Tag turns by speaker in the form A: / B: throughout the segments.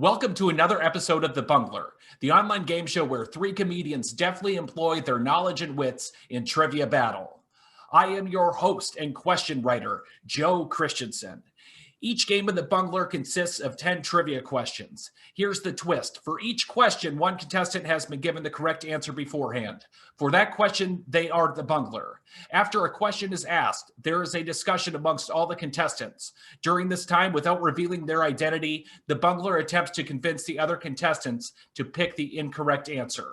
A: Welcome to another episode of The Bungler, the online game show where three comedians deftly employ their knowledge and wits in trivia battle. I am your host and question writer, Joe Christensen. Each game of The Bungler consists of 10 trivia questions. Here's the twist. For each question, one contestant has been given the correct answer beforehand. For that question, they are the bungler. After a question is asked, there is a discussion amongst all the contestants. During this time, without revealing their identity, the bungler attempts to convince the other contestants to pick the incorrect answer.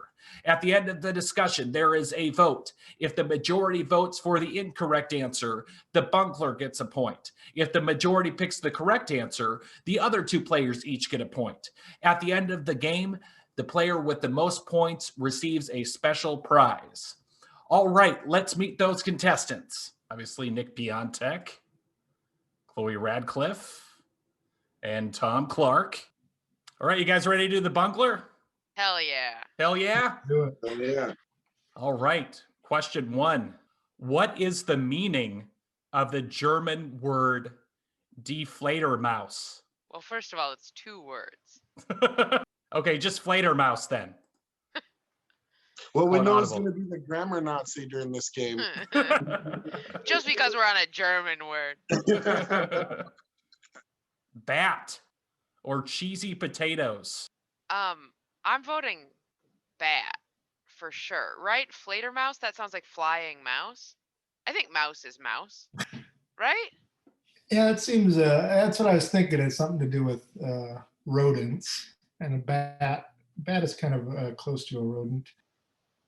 A: At the end of the discussion, there is a vote. If the majority votes for the incorrect answer, the bungler gets a point. If the majority picks the correct answer, the other two players each get a point. At the end of the game, the player with the most points receives a special prize. All right, let's meet those contestants. Obviously, Nick Piontek, Chloe Radcliffe, and Tom Clark. All right, you guys ready to do the bungler?
B: Hell yeah.
A: Hell yeah?
C: Do it.
D: Oh, yeah.
A: All right. Question 1. What is the meaning of the German word Deflatormaus?
B: Well, first of all, it's 2 words.
A: Okay, just Flatermouse then.
D: Well, we know it's
A: Unaudible.
D: going to be the grammar Nazi during this game.
B: Just because we're on a German word.
A: Bat or cheesy potatoes?
B: I'm voting bat for sure, right? Flatermouse? That sounds like flying mouse. I think mouse is mouse, right?
C: Yeah, it seems that's what I was thinking. It's something to do with rodents, and a bat. Bat is kind of close to a rodent.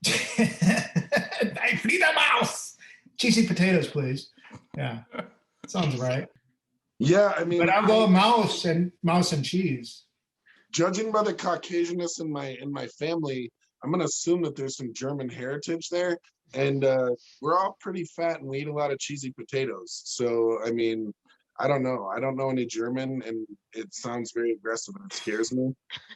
C: I feed a mouse. Cheesy potatoes, please. Yeah, sounds right.
D: Yeah, I mean,
C: But I'll go mouse and cheese.
D: judging by the Caucasianness in my family, I'm going to assume that there's some German heritage there. And we're all pretty fat and we eat a lot of cheesy potatoes. So, I mean, I don't know. I don't know any German, and it sounds very aggressive and it scares me.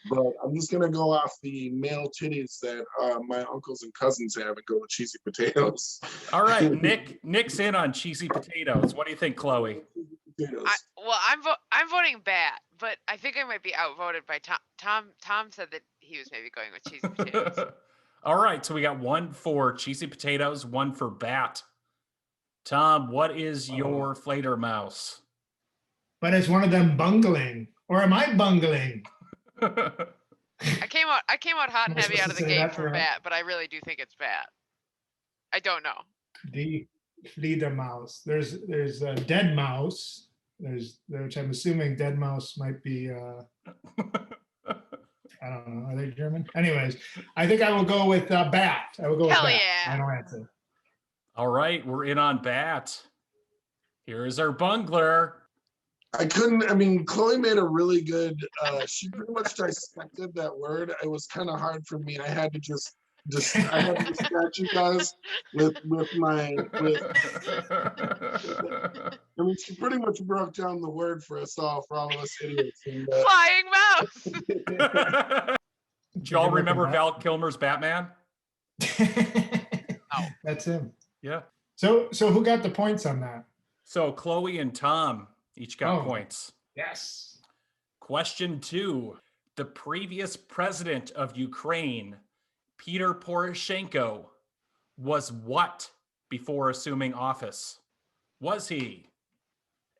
D: But I'm just going to go off the male titties that my uncles and cousins have and go with cheesy potatoes.
A: All right, Nick's in on cheesy potatoes. What do you think, Chloe?
D: Potatoes.
B: I'm voting bat, but I think I might be outvoted by Tom. Tom said that he was maybe going with cheesy potatoes.
A: All right, so we got 1 for cheesy potatoes, 1 for bat. Tom, what is your Flatermouse?
C: But it's one of them bungling, or am I bungling?
B: I came out hot and
C: Am I
B: heavy
C: supposed
B: out of
C: to
B: the
C: say
B: game
C: that
B: for
C: for-
B: bat, but I really do think it's bat. I don't know.
C: The Fledermaus. There's a dead mouse. Which I'm assuming dead mouse might be. I don't know. Are they German? Anyways, I think I will go with bat. I will go with
B: Hell
C: bat.
B: yeah.
C: Final answer.
A: All right, we're in on bat. Here is our bungler.
D: Chloe made a really good, she pretty much dissected that word. It was kind of hard for me. I had to I had to distract you guys with she pretty much broke down the word for us all, for all of us idiots. And,
B: Flying mouse.
A: Do y'all remember Val Kilmer's Batman?
C: That's him.
A: Yeah.
C: So who got the points on that?
A: So Chloe and Tom each got points.
C: Yes.
A: Question 2. The previous president of Ukraine, Peter Poroshenko, was what before assuming office? Was he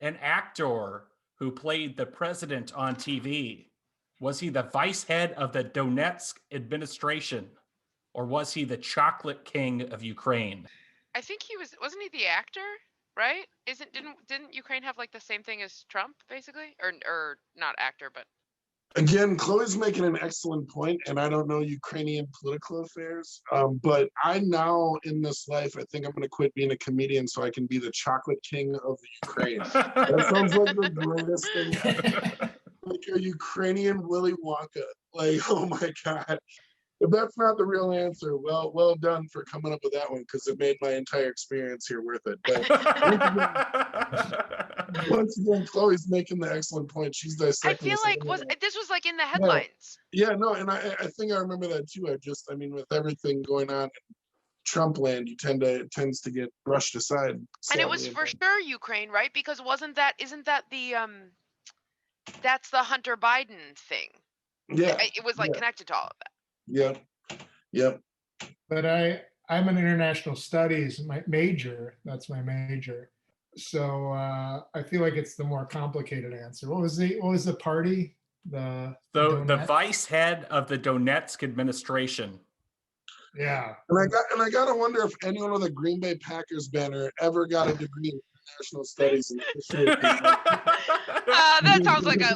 A: an actor who played the president on TV? Was he the vice head of the Donetsk administration? Or was he the chocolate king of Ukraine?
B: I think wasn't he the actor? Right? Didn't Ukraine have like the same thing as Trump, basically? Or not actor, but
D: again, Chloe's making an excellent point, and I don't know Ukrainian political affairs. But I now, in this life, I think I'm going to quit being a comedian so I can be the chocolate king of the Ukraine. That sounds like the greatest thing ever. Like a Ukrainian Willy Wonka. Like, oh my God. If that's not the real answer, well done for coming up with that one, because it made my entire experience here worth it. But once again, Chloe's making the excellent point. She's dissecting.
B: I feel like this was like in the headlines.
D: Yeah, no, and I think I remember that too. With everything going on in Trump land, it tends to get brushed aside.
B: And it was for sure Ukraine, right? Because isn't that the that's the Hunter Biden thing,
D: Yeah.
B: It was like connected to all of that.
D: Yep.
C: But I'm an international studies major. That's my major. So I feel like it's the more complicated answer. What was the party? The
A: vice head of the Donetsk administration.
C: Yeah.
D: And I gotta wonder if anyone with a Green Bay Packers banner ever got a degree in international studies in history.
B: That sounds like a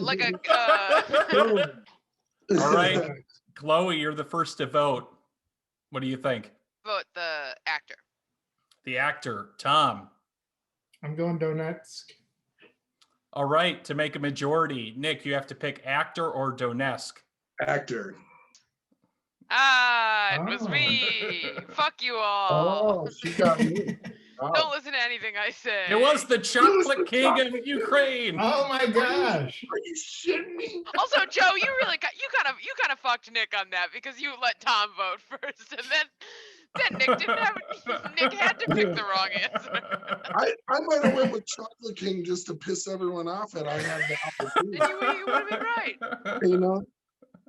A: All right, Chloe, you're the first to vote. What do you think?
B: vote the actor.
A: The actor, Tom.
C: I'm going Donetsk.
A: All right, to make a majority, Nick, you have to pick actor or Donetsk.
D: Actor.
B: It was me. Fuck you all.
D: Oh, she got me. Wow.
B: Don't listen to anything I say.
A: It was the chocolate king of Ukraine.
C: Oh my gosh.
D: Are you shitting me?
B: Also, Joe, you kind of fucked Nick on that because you let Tom vote first, and then Nick had to pick the wrong answer.
D: I might have went with Chocolate King just to piss everyone off that I had the opportunity.
B: You would have been right.
D: You know?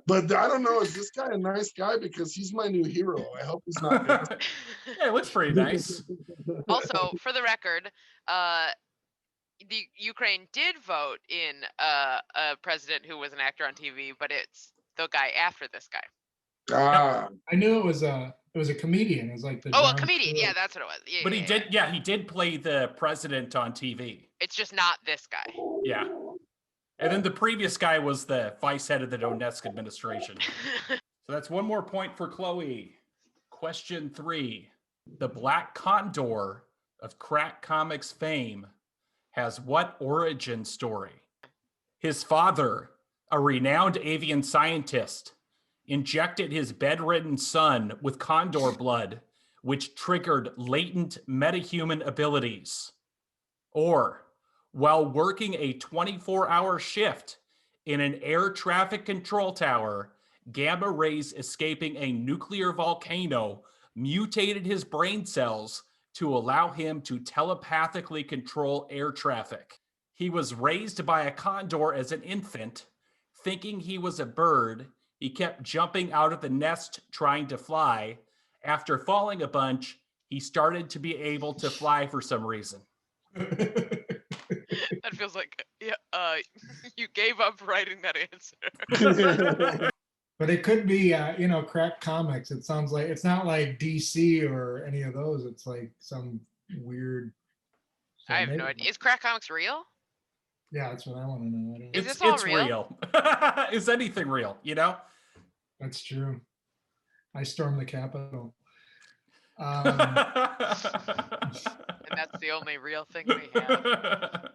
D: But I don't know, is this guy a nice guy? Because he's my new hero. I hope he's not.
A: Yeah, it looks pretty nice.
B: Also, for the record, the Ukraine did vote in a president who was an actor on TV, but it's the guy after this guy.
C: I knew it was a comedian. It was like
B: a comedian. Yeah, that's what it was. Yeah,
A: but he did play the president on TV.
B: It's just not this guy.
A: Yeah. And then the previous guy was the vice head of the Donetsk administration. So that's one more point for Chloe. Question 3. The Black Condor of crack comics fame has what origin story? His father, a renowned avian scientist, injected his bedridden son with condor blood, which triggered latent metahuman abilities. Or, while working a 24-hour shift in an air traffic control tower, gamma rays escaping a nuclear volcano mutated his brain cells to allow him to telepathically control air traffic. He was raised by a condor as an infant. Thinking he was a bird, he kept jumping out of the nest trying to fly. After falling a bunch, he started to be able to fly for some reason.
B: That feels like you gave up writing that answer.
C: But it could be, crack comics. It sounds like it's not like DC or any of those. It's like some weird.
B: I have no idea. Is crack comics real?
C: Yeah, that's what I want to know.
B: Is this all real?
A: Real. Is anything real? You know?
C: That's true. I stormed the Capitol.
B: And that's the only real thing we have.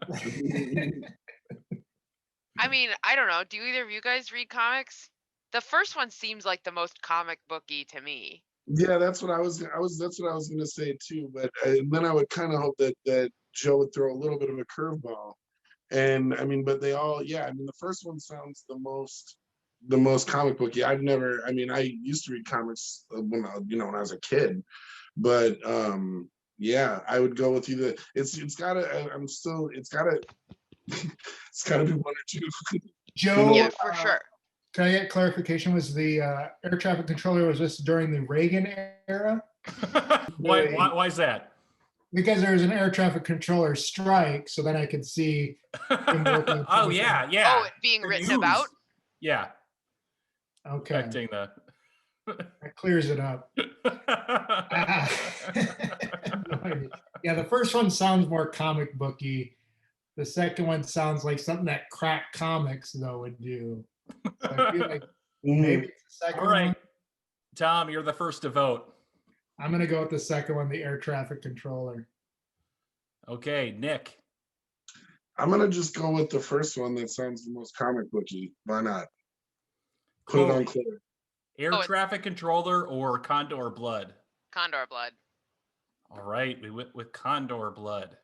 B: I mean, I don't know. Do either of you guys read comics? The first one seems like the most comic booky to me.
D: Yeah, that's what I was gonna say too. But then I would kind of hope that Joe would throw a little bit of a curveball. And I mean, but they all, yeah. I mean, the first one sounds the most comic booky. I used to read comics when I was a kid, but yeah, I would go with either. It's gotta be one or two.
C: Joe,
B: yeah, for sure.
C: Can I get clarification? Was the air traffic controller, was this during the Reagan era?
A: Why is that?
C: Because there was an air traffic controller strike, so then I could see.
A: Oh yeah.
B: Oh, it being written about.
A: Yeah.
C: Okay.
A: Affecting the.
C: That clears it up. Yeah, the first one sounds more comic booky. The second one sounds like something that crack comics though would do. So I feel like maybe it's the second
A: All right,
C: one.
A: Tom, you're the first to vote.
C: I'm gonna go with the second one, the air traffic controller.
A: Okay, Nick.
D: I'm gonna just go with the first one that sounds the most comic booky. Why not? Put
A: Cool.
D: it on clear.
A: Air traffic controller or Condor blood?
B: Condor blood.
A: All right, we went with Condor blood.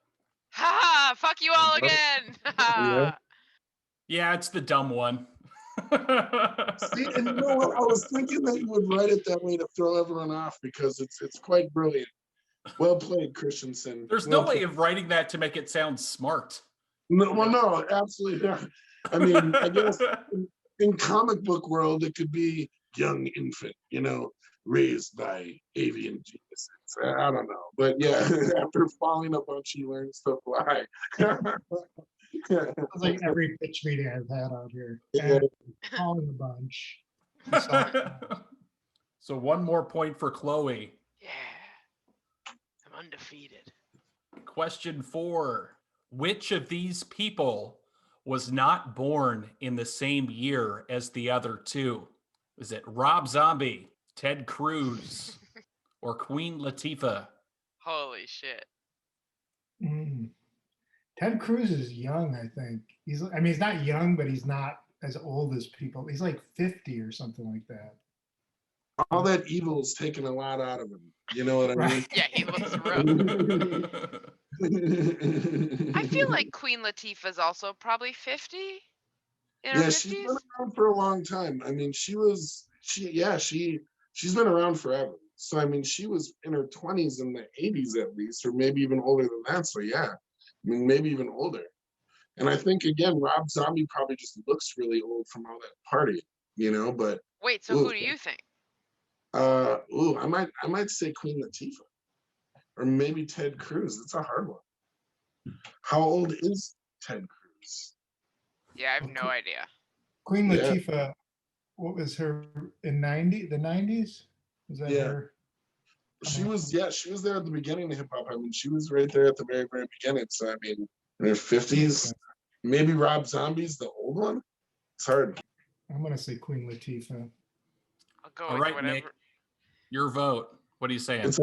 B: Ha ha! Fuck you all again!
D: Yeah.
A: Yeah, it's the dumb one.
D: See, and you know what? I was thinking that you would write it that way to throw everyone off because it's quite brilliant. Well played, Christensen.
A: There's no way of writing that to make it sound smart.
D: No, well, no, absolutely not. I mean, I guess in comic book world, it could be young infant, raised by avian geniuses. I don't know. But yeah, after falling a bunch, he learns to fly.
C: It's like every pitch meeting I've had out here.
D: Yeah.
C: And falling a bunch.
A: So one more point for Chloe.
B: Yeah. I'm undefeated.
A: Question 4. Which of these people was not born in the same year as the other two? Is it Rob Zombie, Ted Cruz, or Queen Latifah?
B: Holy shit.
C: Ted Cruz is young, I think. He's not young, but he's not as old as people. He's like 50 or something like that.
D: All that evil's taken a lot out of him. You know what I mean?
B: Yeah, he looks rough. I feel like Queen Latifah's also probably 50 in her 50s.
D: She's been around for a long time. I mean, she's been around forever. So I mean, she was in her 20s in the 80s at least, or maybe even older than that. So yeah, I mean, maybe even older. And I think again, Rob Zombie probably just looks really old from all that party, But
B: Wait, so who do you think?
D: I might say Queen Latifah, or maybe Ted Cruz. It's a hard one. How old is Ted Cruz?
B: Yeah, I have no idea.
C: Queen Latifah, what was her in the 90s? Was that her?
D: She was there at the beginning of hip hop. I mean, she was right there at the very, very beginning. So I mean, in her 50s, maybe Rob Zombie's the old one. It's hard.
C: I'm gonna say Queen Latifah.
B: I'll go
A: All
B: with
A: right,
B: whatever.
A: Nick, your vote. What are you saying?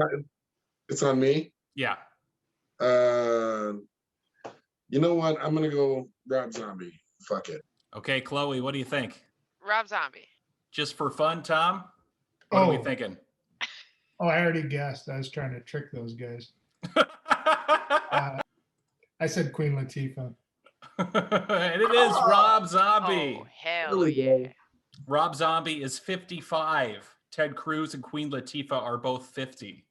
D: It's on me.
A: Yeah.
D: You know what? I'm gonna go Rob Zombie. Fuck it.
A: Okay, Chloe, what do you think?
B: Rob Zombie.
A: Just for fun, Tom? What are we thinking?
C: Oh, I already guessed. I was trying to trick those guys. I said Queen Latifah.
A: And it is Rob Zombie.
B: Oh, hell yeah.
A: Rob Zombie is 55. Ted Cruz and Queen Latifah are both 50.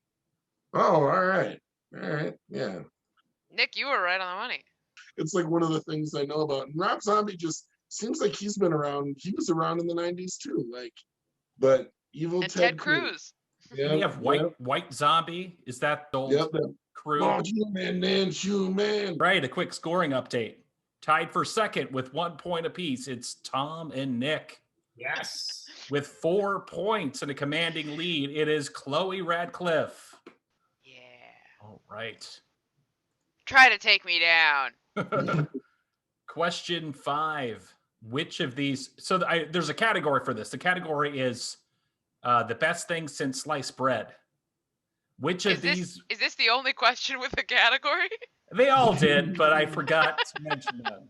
D: Oh, all right. Yeah.
B: Nick, you were right on the money.
D: It's like one of the things I know about. And Rob Zombie just seems like he's been around. He was around in the 90s too. But evil
B: And Ted Cruz.
D: Yeah.
A: We have White Zombie. Is that the old crew?
D: Oh, human.
A: Right. A quick scoring update. Tied for second with 1 point apiece. It's Tom and Nick.
C: Yes.
A: With 4 points and a commanding lead, it is Chloe Radcliffe.
B: Yeah.
A: All right.
B: Try to take me down.
A: Question 5. Which of these? So there's a category for this. The category is the best thing since sliced bread. Which of these?
B: Is this the only question with the category?
A: They all did, but I forgot to mention them.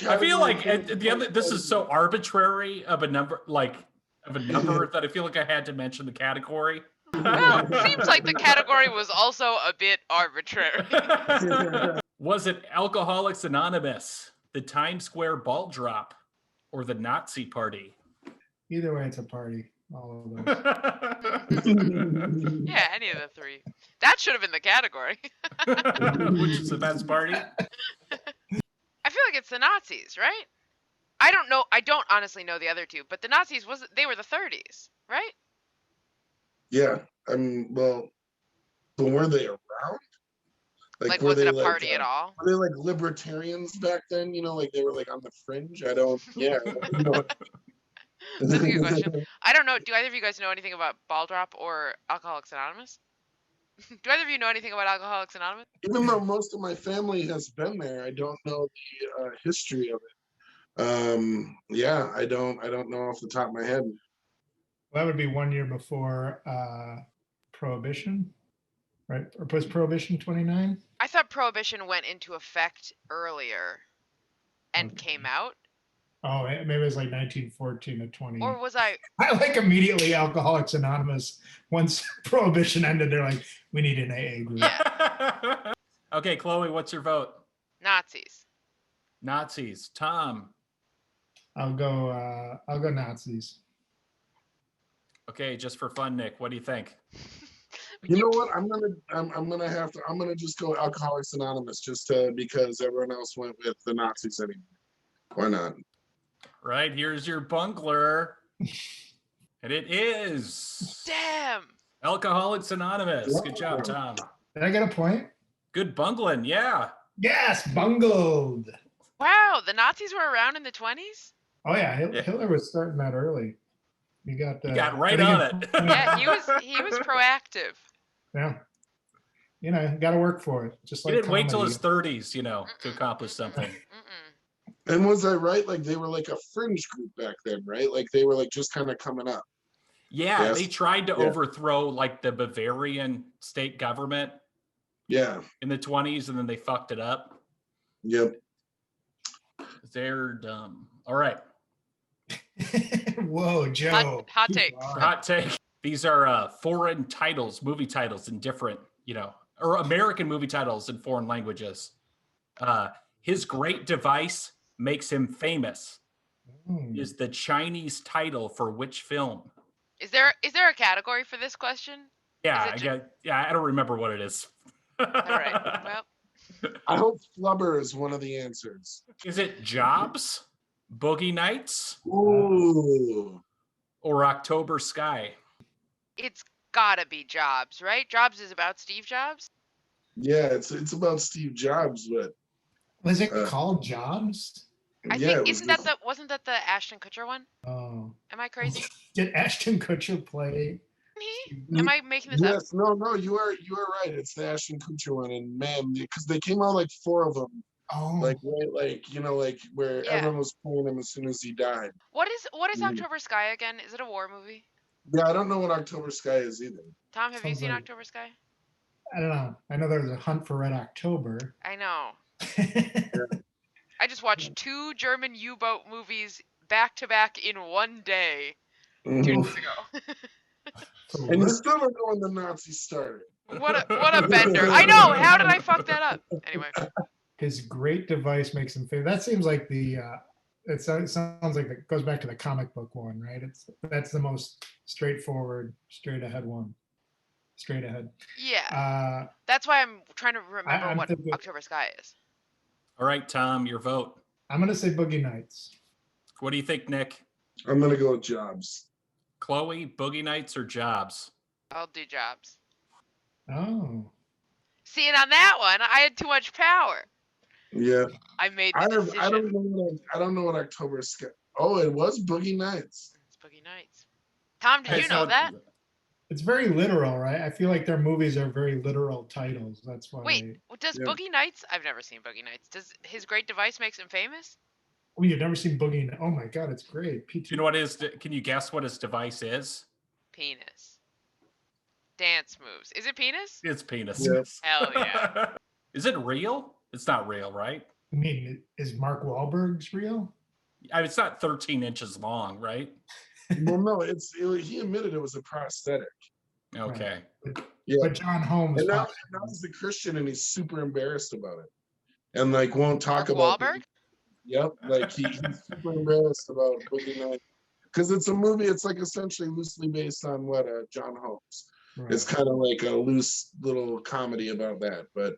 A: I feel like at the end, this is so arbitrary of a number, that I feel like I had to mention the category.
B: Well, it seems like the category was also a bit arbitrary.
A: Was it Alcoholics Anonymous, the Times Square ball drop, or the Nazi party?
C: Either way, it's a party. All of those.
B: Yeah, any of the three. That should have been the category.
A: Which is the best party?
B: I feel like it's the Nazis, right? I don't know. I don't honestly know the other two, but the Nazis they were the 30s, right?
D: Yeah, I mean, well, but were they around?
B: Like was it a party at all?
D: Were they like libertarians back then? They were like on the fringe. I don't. Yeah.
B: That's a good question. I don't know. Do either of you guys know anything about Ball Drop or Alcoholics Anonymous? Do either of you know anything about Alcoholics Anonymous?
D: Even though most of my family has been there, I don't know the history of it. Yeah, I don't know off the top of my head.
C: Well, that would be 1 year before Prohibition, right? Or was Prohibition 29?
B: I thought Prohibition went into effect earlier and came out.
C: Oh, maybe it was like 1914 to 20.
B: Or was I
C: like immediately Alcoholics Anonymous. Once Prohibition ended, they're like, we need an AA group.
B: Yeah.
A: Okay, Chloe, what's your vote?
B: Nazis.
A: Nazis. Tom.
C: I'll go Nazis.
A: Okay, just for fun, Nick, what do you think?
D: You know what? I'm gonna just go Alcoholics Anonymous because everyone else went with the Nazis anyway. Why not?
A: Right, here's your bungler. And it is
B: Damn.
A: Alcoholics Anonymous. Good job, Tom.
C: Did I get a point?
A: Good bungling, yeah.
C: Yes, bungled.
B: Wow, the Nazis were around in the 20s?
C: Oh yeah, Hitler was starting that early. You got
A: right on it.
B: Yeah, he was proactive.
C: Yeah. Got to work for it. Just like
A: He didn't wait till
C: comedy.
A: his 30s, to accomplish something.
D: And was I right? Like they were like a fringe group back then, right? Like they were like just kind of coming up.
A: Yeah,
D: Yes.
A: they tried to overthrow like the Bavarian state government.
D: Yeah.
A: In the 20s, and then they fucked it up.
D: Yep.
A: They're dumb. All right.
C: Whoa, Joe.
B: Hot take.
A: Hot take. These are foreign titles, movie titles in different, or American movie titles in foreign languages. His great device makes him famous is the Chinese title for which film?
B: Is there a category for this question?
A: Yeah, I don't remember what it is.
B: All right. Well,
D: I hope Flubber is one of the answers.
A: Is it Jobs, Boogie Nights,
D: Ooh,
A: or October Sky?
B: it's gotta be Jobs, right? Jobs is about Steve Jobs.
D: yeah, it's about Steve Jobs, but
C: Was it called Jobs?
B: I
D: yeah,
B: think wasn't that the Ashton Kutcher one?
C: Oh.
B: Am I crazy?
C: Did Ashton Kutcher play?
B: Am I making this up?
D: Yes, no, you are right. It's the Ashton Kutcher one, and man, because they came out like 4 of them,
C: Oh.
D: like where everyone was playing him as soon as he died.
B: What is October Sky again? Is it a war movie?
D: Yeah, I don't know what October Sky is either.
B: Tom, have you
C: Sounds
B: seen
C: like-
B: October Sky?
C: I don't know. I know there's a Hunt for Red October.
B: I know. I just watched 2 German U-boat movies back to back in one day 2
D: Mhm.
B: days ago.
D: And you still don't know when the Nazis started.
B: What a bender! I know. How did I fuck that up? Anyway,
C: His great device makes him famous. That seems like it sounds like it goes back to the comic book one, right? That's the most straightforward, straight ahead one. Straight ahead.
B: yeah. That's why I'm trying to remember
C: I'm
B: what
C: thinking-
B: October Sky is.
A: All right, Tom, your vote.
C: I'm gonna say Boogie Nights.
A: What do you think, Nick?
D: I'm gonna go with Jobs.
A: Chloe, Boogie Nights, or Jobs?
B: I'll do Jobs.
C: Oh.
B: See, and on that one, I had too much power.
D: Yeah,
B: I made the
D: I
B: decision.
D: don't know what October Sky. Oh, it was Boogie Nights.
B: It's Boogie Nights. Tom, did you know that?
C: It's very literal, right? I feel like their movies are very literal titles. That's why.
B: Wait, does
D: Yeah.
B: Boogie Nights? I've never seen Boogie Nights. Does his great device makes him famous?
C: Oh, you've never seen Boogie? Oh my God, it's great.
A: Do you know what can you guess what his device is?
B: Penis. Dance moves. Is it penis?
A: It's penis.
D: Yes.
B: Hell yeah.
A: Is it real? It's not real, right?
C: I mean, is Mark Wahlberg's real?
A: I mean, it's not 13 inches long, right?
D: Well, no, he admitted it was a prosthetic.
A: Okay.
D: Yeah.
C: But John Holmes.
D: And now he's a Christian and he's super embarrassed about it. And like won't talk
B: Mark
D: about
B: Wahlberg?
D: Yep. Like he's super embarrassed about Boogie Nights. Because it's a movie, it's like essentially loosely based on John Holmes.
C: Right.
D: It's kind of like a loose little comedy about that. But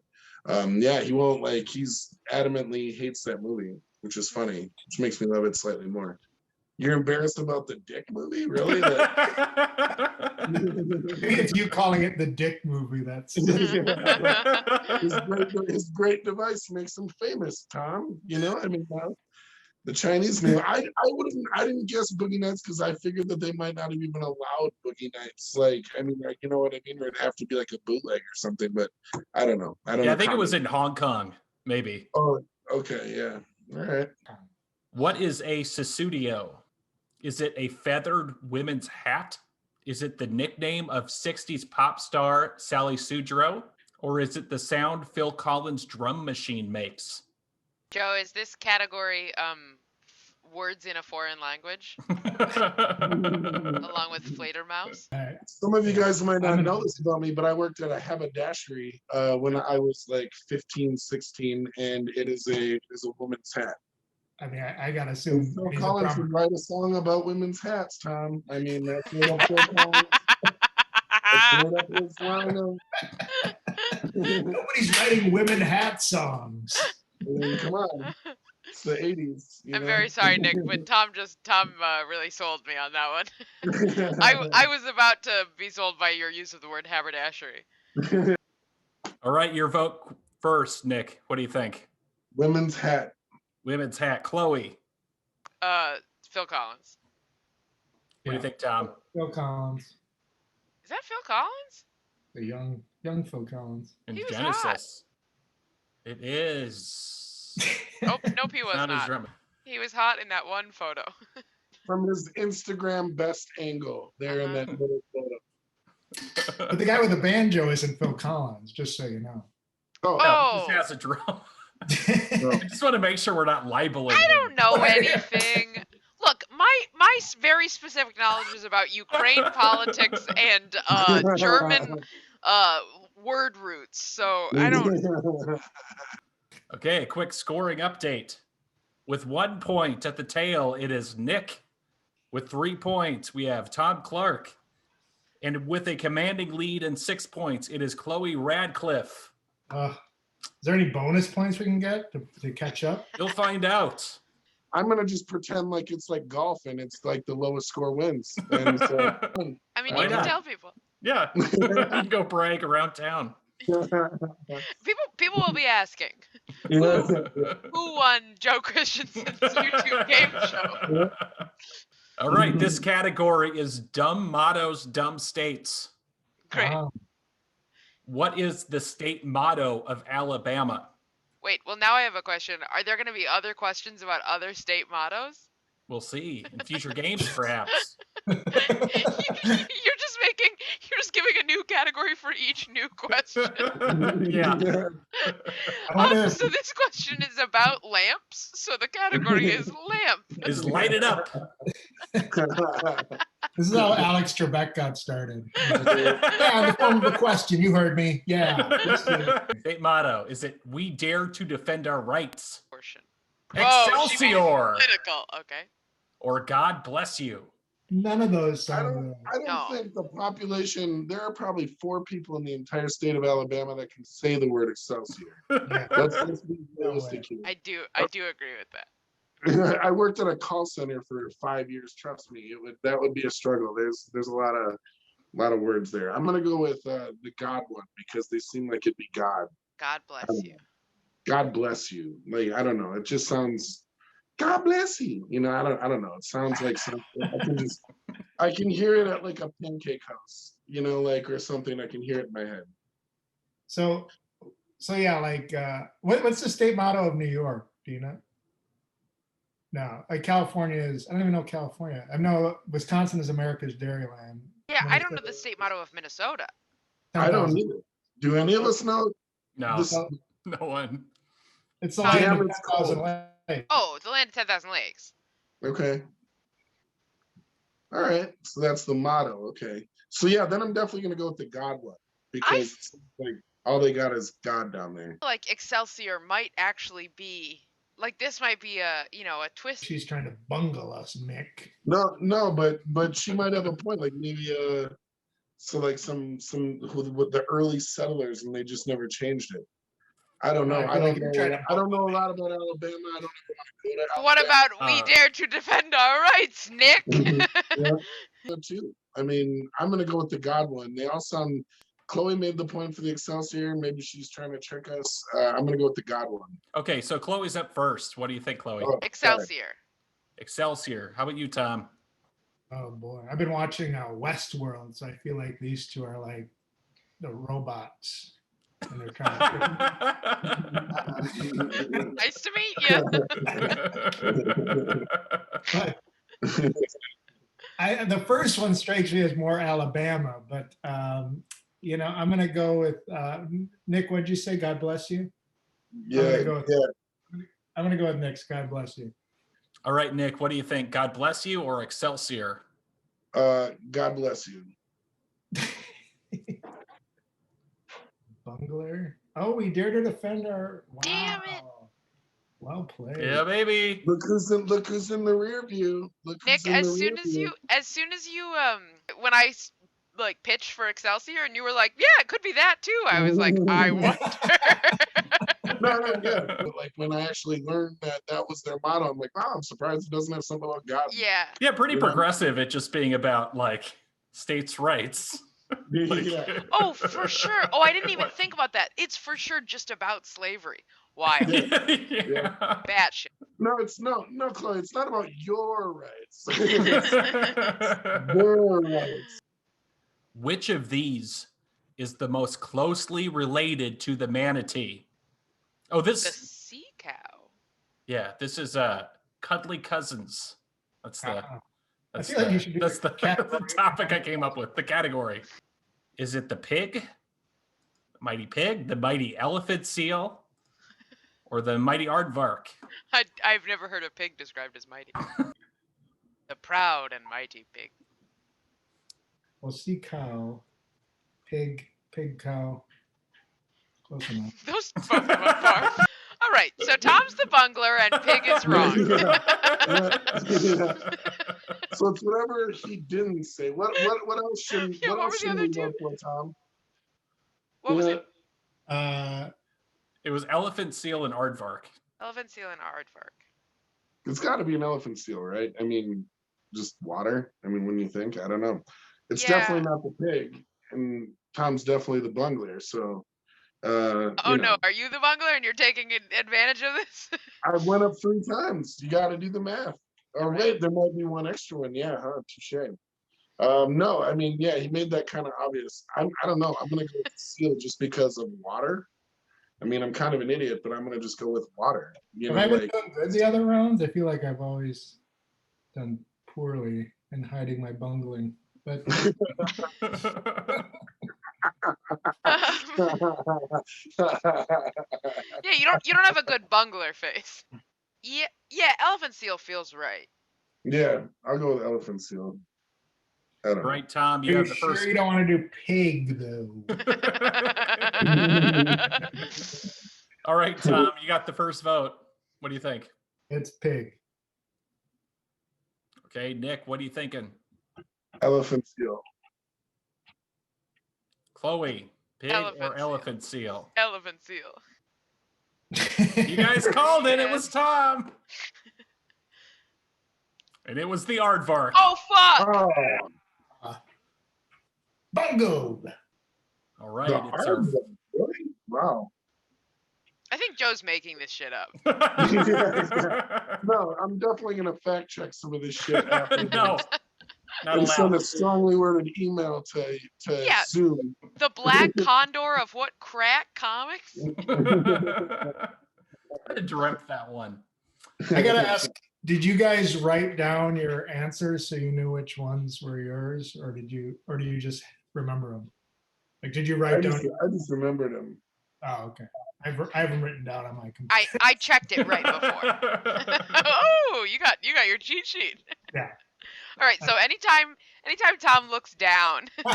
D: yeah, he won't he's adamantly hates that movie, which is funny, which makes me love it slightly more. You're embarrassed about the Dick movie? Really?
C: It's you calling it the Dick movie. That's
D: his great device makes him famous, Tom. I mean, the Chinese knew. I didn't guess Boogie Nights because I figured that they might not have even allowed Boogie Nights. You know what I mean? Or it'd have to be like a bootleg or something. But I don't know. I
A: think it was in Hong Kong, maybe.
D: Oh, okay, yeah. All right.
A: What is a Susudio? Is it a feathered women's hat? Is it the nickname of 60s pop star Sally Sudrow? Or is it the sound Phil Collins' drum machine makes?
B: Joe, is this category words in a foreign language along with Fledermaus?
D: Some of you guys might not know this about me, but I worked at a haberdashery when I was like 15, 16, and it is a woman's hat.
C: I mean, I gotta assume.
D: Phil Collins would write a song about women's hats, Tom. I mean, that's what Phil Collins. Made up this line of,
C: Nobody's writing women hat songs.
D: I mean, come on. It's the 80s.
B: I'm very sorry, Nick, but Tom really sold me on that one. I was about to be sold by your use of the word haberdashery.
A: All right, your vote first, Nick. What do you think?
D: Women's hat.
A: Women's hat. Chloe.
B: Phil Collins.
A: What do you think, Tom?
C: Phil Collins.
B: Is that Phil Collins?
C: The young Phil Collins.
A: In
B: He was
A: Genesis.
B: hot.
A: It is.
B: Nope, he was
A: Not as
B: not.
A: drum-
B: He was hot in that one photo.
D: From his Instagram best angle there in that little photo.
C: But the guy with the banjo isn't Phil Collins, just so you know.
D: Oh,
B: Oh.
A: Just has a drum. I just want to make sure we're not libeling.
B: I
A: him.
B: don't know anything. Look, my very specific knowledge is about Ukraine politics and German word roots. So I don't.
A: Okay, a quick scoring update. With 1 point at the tail, it is Nick. With 3 points, we have Tom Clark. And with a commanding lead and 6 points, it is Chloe Radcliffe.
C: Is there any bonus points we can get to catch up?
A: You'll find out.
D: I'm going to just pretend like it's like golf and it's like the lowest score wins. And so,
B: I mean,
A: Why
B: you can
A: not?
B: tell people.
A: Yeah, you can go brag around town.
B: People will be asking, who won Joe Christensen's YouTube game show?
A: All right, this category is dumb mottos, dumb states.
B: Great.
C: Wow.
A: What is the state motto of Alabama?
B: Wait, well, now I have a question. Are there going to be other questions about other state mottos?
A: We'll see in future games, perhaps.
B: You're just giving a new category for each new question.
A: Yeah.
C: I wonder if-
B: So this question is about lamps. So the category is lamp.
A: Is light it up.
C: This is how Alex Trebek got started. Yeah, in the form of a question. You heard me. Yeah.
A: State motto, is it we dare to defend our rights?
B: Portion. Oh, she made it
A: Excelsior!
B: political. Okay.
A: Or God bless you.
C: None of those
D: I
C: sound
D: don't
B: No.
D: think the population, there are probably 4 people in the entire state of Alabama that can say the word Excelsior.
C: yeah.
D: Let's be realistic here.
B: I do agree with that.
D: I worked at a call center for 5 years. Trust me, that would be a struggle. There's a lot of words there. I'm gonna go with the God one because they seem like it'd be God.
B: God bless you.
D: God bless you. Like I don't know. It just sounds. God bless you. You know, I don't know. It sounds like something. I can hear it at like a pancake house. You know, like or something. I can hear it in my head.
C: So yeah, like what's the state motto of New York? Do you know? No, like California is. I don't even know California. I know Wisconsin is America's dairyland.
B: Yeah, I don't know the state motto of Minnesota.
D: I don't either. Do any of us know?
A: No,
D: This-
A: no one.
C: It's the
B: Damn,
C: land of
D: it's
C: 10,000
D: cold.
C: lakes.
B: Oh, the land of 10,000 lakes.
D: Okay. All right. So that's the motto. Okay. So yeah, then I'm definitely gonna go with the God one because it's like all they got is God down there.
B: Like Excelsior might actually be like this might be a twist.
C: She's trying to bungle us, Nick.
D: No, but she might have a point. Like maybe so like some with the early settlers and they just never changed it. I don't know.
C: I
D: I
C: feel
D: don't
C: like you're
D: know.
C: trying to-
D: I don't know a lot about Alabama. I don't ever want to go to
B: What
D: Alabama.
B: about we dare to defend our rights, Nick?
D: Yeah, too. I mean, I'm gonna go with the God one. They all sound. Chloe made the point for the Excelsior. Maybe she's trying to trick us. I'm gonna go with the God one.
A: Okay, so Chloe's up first. What do you think, Chloe?
D: Oh,
B: Excelsior.
A: Excelsior. How about you, Tom?
C: Oh boy, I've been watching Westworld, so I feel like these two are like the robots, and they're trying to.
B: Nice to meet you.
C: But the first one strikes me as more Alabama, but I'm gonna go with Nick. What'd you say? God bless you.
D: Yeah,
C: I'm gonna go with Nick's. God bless you.
A: All right, Nick, what do you think? God bless you or Excelsior?
D: God bless you.
C: Bungler. Oh, we dare to defend our. Wow.
B: Damn it.
C: Well played.
A: Yeah, baby.
D: Look who's in the rear view. Look who's
B: Nick,
D: in
B: as
D: the
B: soon
D: rear
B: as
D: view.
B: you when I like pitch for Excelsior, and you were like, yeah, it could be that too. I was like, I wonder.
D: No, yeah. But like when I actually learned that that was their motto, I'm like, wow, I'm surprised it doesn't have something about God.
B: Yeah.
A: Yeah, pretty
D: Yeah.
A: progressive. It just being about like states' rights. Like,
D: Yeah.
B: Oh, for sure. Oh, I didn't even think about that. It's for sure just about slavery. Wild.
A: yeah.
B: Batshit.
D: No, Chloe, it's not about your rights. Their rights.
A: Which of these is the most closely related to the manatee? Oh,
B: The
A: this.
B: sea cow.
A: Yeah, this is cuddly cousins. That's the.
C: I feel like you should do
A: that's
C: the
A: the
C: category.
A: topic I came up with. The category. Is it the pig, mighty pig, the mighty elephant seal, or the mighty aardvark?
B: I've never heard a pig described as mighty. The proud and mighty pig.
C: Well, sea cow, pig, cow. Close enough.
B: Those both of them are. All right, so Tom's the bungler and pig is wrong.
D: Yeah. So it's whatever he didn't say. What else should
B: Yeah,
D: what
B: what
D: else
B: were the
D: should
B: other
D: we
B: two?
D: go for, Tom?
B: What was it?
A: It was elephant seal and aardvark.
B: Elephant seal and aardvark.
D: It's got to be an elephant seal, right? I mean, just water. I mean, when you think, I don't know. It's
B: Yeah.
D: definitely not the pig, and Tom's definitely the bungler. So,
B: Oh
D: you
B: no,
D: know,
B: are you the bungler and you're taking advantage of this?
D: I went up 3 times. You got to do the math. Oh wait, there might be one extra one. Yeah, huh? Touche. No, I mean, yeah, he made that kind of obvious. I don't know. I'm gonna go with seal just because of water. I mean, I'm kind of an idiot, but I'm gonna just go with water. You
C: Have
D: know,
C: I been
D: like
C: doing good the other rounds? I feel like I've always done poorly in hiding my bungling. But
B: Yeah, you don't have a good bungler face. Yeah, elephant seal feels right.
D: yeah, I'll go with elephant seal. I don't know.
A: Right, Tom,
C: are
A: you
C: you
A: have the
C: sure
A: first.
C: you don't want to do pig though?
A: All right, Tom, you got the first vote. What do you think?
C: It's pig.
A: Okay, Nick, what are you thinking?
D: Elephant seal.
A: Chloe, pig
B: Elephant
A: or
B: seal.
A: elephant seal?
B: Elephant seal.
A: You guys called it. It
B: Yes.
A: was Tom. And it was the aardvark.
B: Oh fuck!
D: Oh,
C: Bungo.
A: All right,
D: the
A: it's our.
D: aardvark, really? Wow.
B: I think Joe's making this shit up.
D: No, I'm definitely gonna fact check some of this shit after
A: No,
D: this
A: not
D: and send a
A: allowed.
D: strongly worded email to
B: Yeah.
D: Zoom.
B: The Black Condor of what crack comics?
A: I dreamt that one.
C: I gotta ask, did you guys write down your answers so you knew which ones were yours, or do you just remember them? Like, did you
D: I
C: write down?
D: just remembered him.
C: Oh, okay. I have them written down on my computer.
B: I checked it right before. Oh, you got your cheat sheet.
C: Yeah.
B: All right, so anytime Tom looks down, we'll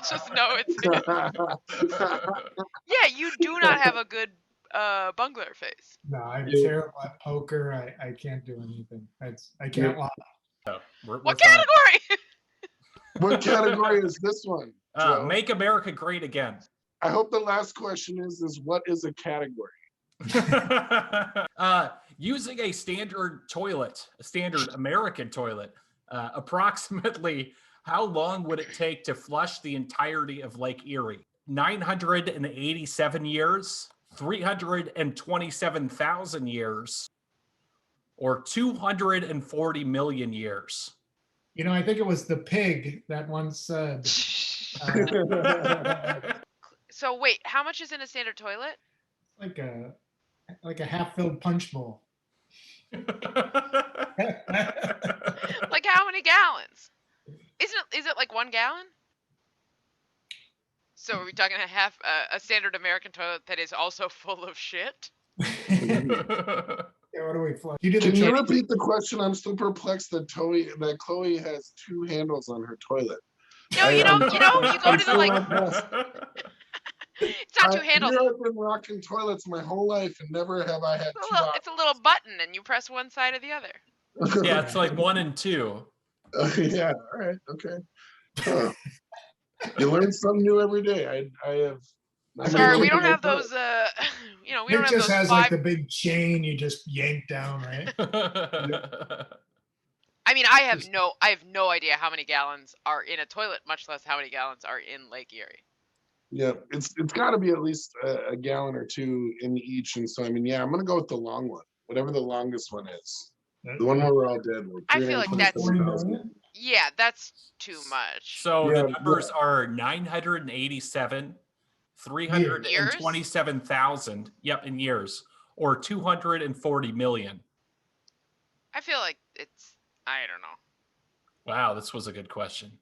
B: just know it's him. Yeah, you do not have a good bungler face.
C: No, I'm terrible at poker. I can't do anything. I can't lie.
B: What category?
D: What category is this one? Joe?
A: Make America Great Again.
D: I hope the last question is what is a category?
A: Using a standard toilet, a standard American toilet, approximately how long would it take to flush the entirety of Lake Erie? 987 years, 327,000 years, or 240 million years?
C: You know, I think it was the pig that once said.
B: So wait, how much is in a standard toilet?
C: like a half-filled punch bowl.
B: Like how many gallons? Is it like 1 gallon? So are we talking a standard American toilet that is also full of shit?
C: Yeah, what do we flush? You did
D: Can
C: the
D: you
C: check.
D: repeat the question? I'm still perplexed that Chloe has 2 handles on her toilet.
B: No, you go to the like. It's not 2 handles.
D: I've been rocking toilets my whole life, and never have I had 2
B: It's a little button, and you press one side or the other.
A: Yeah, it's like 1 and 2.
D: Yeah. All right. Okay. Huh. You learn something new every day. I have.
B: Sorry, we don't have those. We
C: It
B: don't have
C: just
B: those
C: has
B: 5.
C: like the big chain you just yank down, right?
B: I mean, I have no idea how many gallons are in a toilet, much less how many gallons are in Lake Erie.
D: Yeah, it's got to be at least a gallon or two in each, and so I mean, yeah, I'm gonna go with the long one, whatever the longest one is, the one where we're all dead. Like
B: I feel like that's
D: 327,000.
B: yeah, that's too much.
A: So
D: Yeah,
A: the numbers are 987, 327,000. Yep, in years, or 240 million.
B: I feel like it's. I don't know.
A: Wow, this was a good question.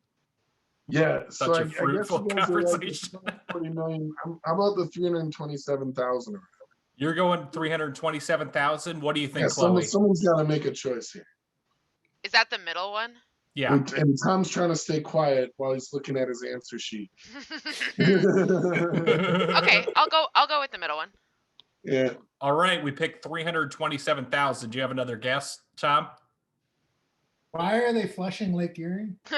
D: Yeah,
A: Such
D: so
A: a
D: I guess
A: fruitful
D: you guys are right.
A: conversation.
D: 40 million. How about the 327,000?
A: You're going 327,000. What do you think,
D: Yeah,
A: Chloe?
D: someone's got to make a choice here.
B: Is that the middle one?
A: Yeah.
D: And Tom's trying to stay quiet while he's looking at his answer sheet.
B: Okay, I'll go with the middle one.
D: Yeah.
A: All right, we picked 327,000. Do you have another guess, Tom?
C: Why are they flushing Lake Erie? They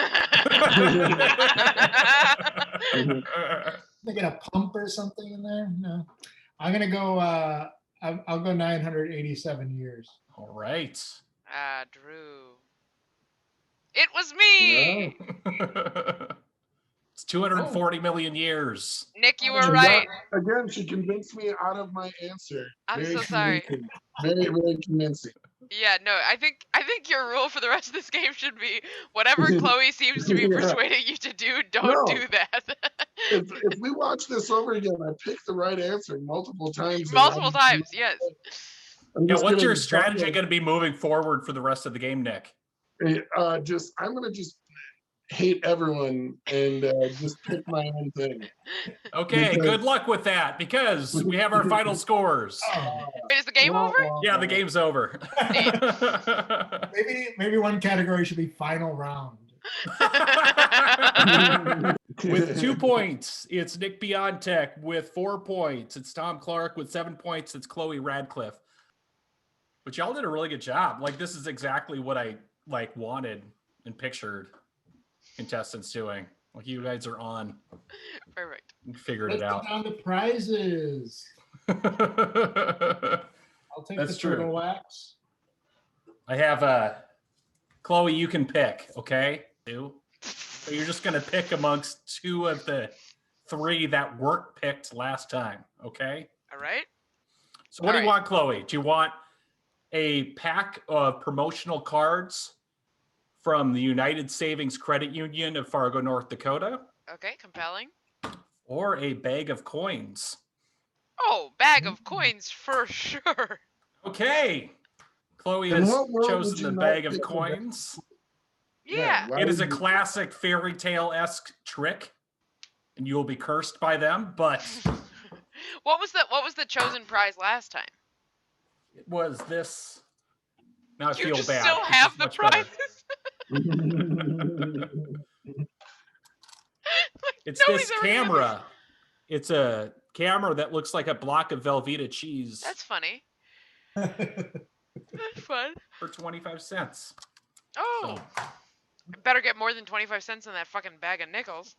C: get a pump or something in there? No. I'm gonna go. I'll go 987 years.
A: All right.
B: Drew. It was me.
D: Yeah.
A: It's 240 million years.
B: Nick, you were right.
D: Again, she convinced me out of my answer.
B: I'm
D: Very
B: so sorry.
D: convincing. Very, very convincing.
B: Yeah, no, I think your rule for the rest of this game should be whatever Chloe seems to be persuading you to do, don't do that.
D: If we watch this over again, I picked the right answer multiple times.
B: Multiple times, yes.
A: Yeah, what's your strategy going to be moving forward for the rest of the game, Nick?
D: I'm gonna just hate everyone and just pick my own thing.
A: Okay, good luck with that because we have our final scores.
B: Wait, is the game over?
A: Yeah, the game's over.
C: Maybe one category should be final round.
A: With 2 points, it's Nick Biontech. With 4 points, it's Tom Clark. With 7 points, it's Chloe Radcliffe. But y'all did a really good job. Like, this is exactly what I wanted and pictured contestants doing. Like, you guys are on.
B: Perfect.
A: You figured it out.
C: Let's get down to prizes. I'll take
A: That's
C: the
A: true.
C: turtle wax.
A: I have Chloe, you can pick, okay? So you're just going to pick amongst 2 of the 3 that weren't picked last time, okay?
B: All right.
A: So what do you want, Chloe? Do you want a pack of promotional cards from the United Savings Credit Union of Fargo, North Dakota?
B: Okay, compelling.
A: Or a bag of coins?
B: Oh, bag of coins for sure.
A: Okay. Chloe has chosen the bag of coins.
B: Yeah.
A: It is a classic fairy tale-esque trick, and you will be cursed by them, but
B: What was the chosen prize last time?
A: it was this. Now I
B: You
A: feel
B: just
A: bad.
B: still
A: This
B: have
A: is
B: the
A: much better.
B: prizes.
A: It's this camera. It's a camera that looks like a block of Velveeta cheese.
B: That's funny. That's fun.
A: For 25 cents.
B: Oh. I better get more than 25 cents in that fucking bag of nickels.